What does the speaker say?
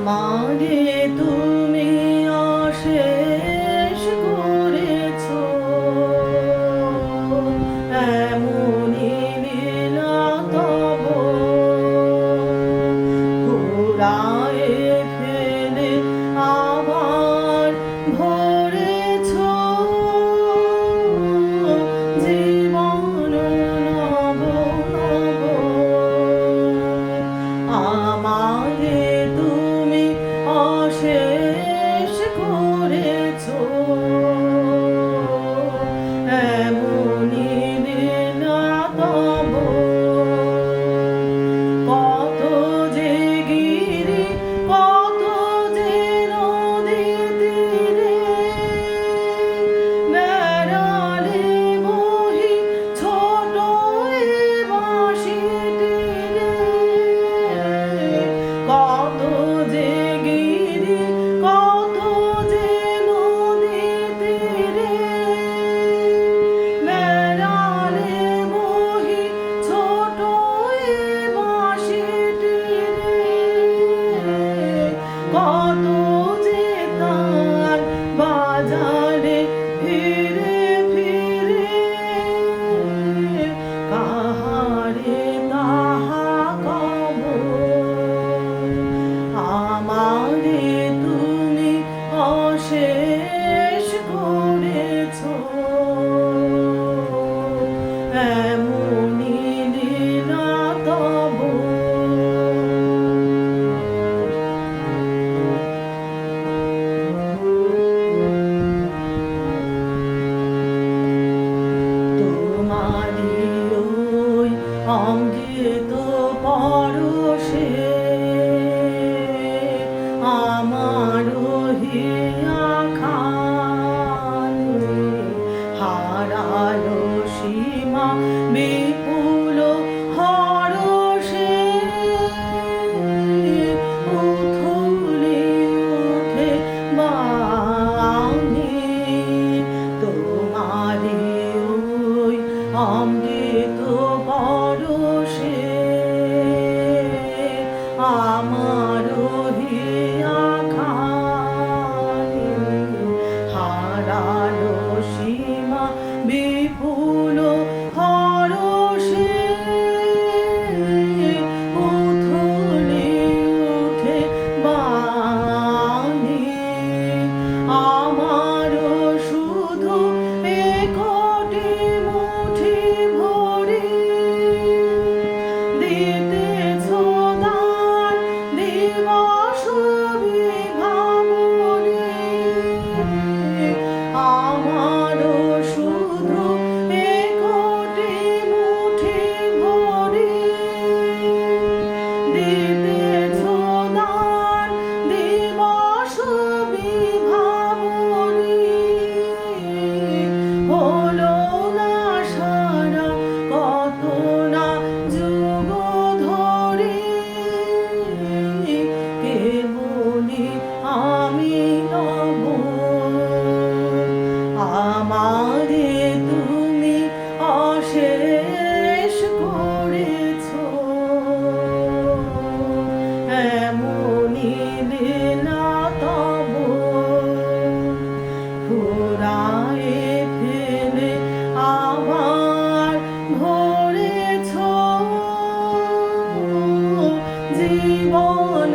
আমারে তুমি অশেষ করেছো, এমনই লীলা তব ঘুরায়ে ফেলে আবার ভরেছো জীবন নব নব। আমারে তুমি অশেষ করেছো, এমনই লীলা তব। কত যে গিরি, কত যে নদী তীরে বেড়ালে বহি ছোট এ বাঁশিটিরে। কত যে গিরি, কত যে নদী তীরে বেড়ালে বহি ছোট এ বাঁশিটিরে। কত যে তার বাজারে ফিরে ফিরে কাহারে তাহা কব। আমারে তুমি অশেষ করেছো, এমনই লীলা তব। তোমারি ওই অমৃত পরশে আমার হিয়া খানি হারালো সীমা বিপুল হরষে। উথলি উঠে বাণী তোমারি ওই অমৃত পরশে আমার হিয়া খানি হারালো সীমা বিপুল হরষে। উথলি উঠে বাণী আমার শুধু একটি মুঠি ভরি দিতেছো দান দিবস বিভাবনী। আমার শুধু একটি মুঠি ভরি দিতেছো দান দিবস বিভাবনী। হলো না সারা কত না যুগ ধরে কেবলি আমি নব। আমারে তুমি অশেষ করেছো, এমনই লীলা তব ঘুরায়ে ফেলে আবার ভরেছো জীবন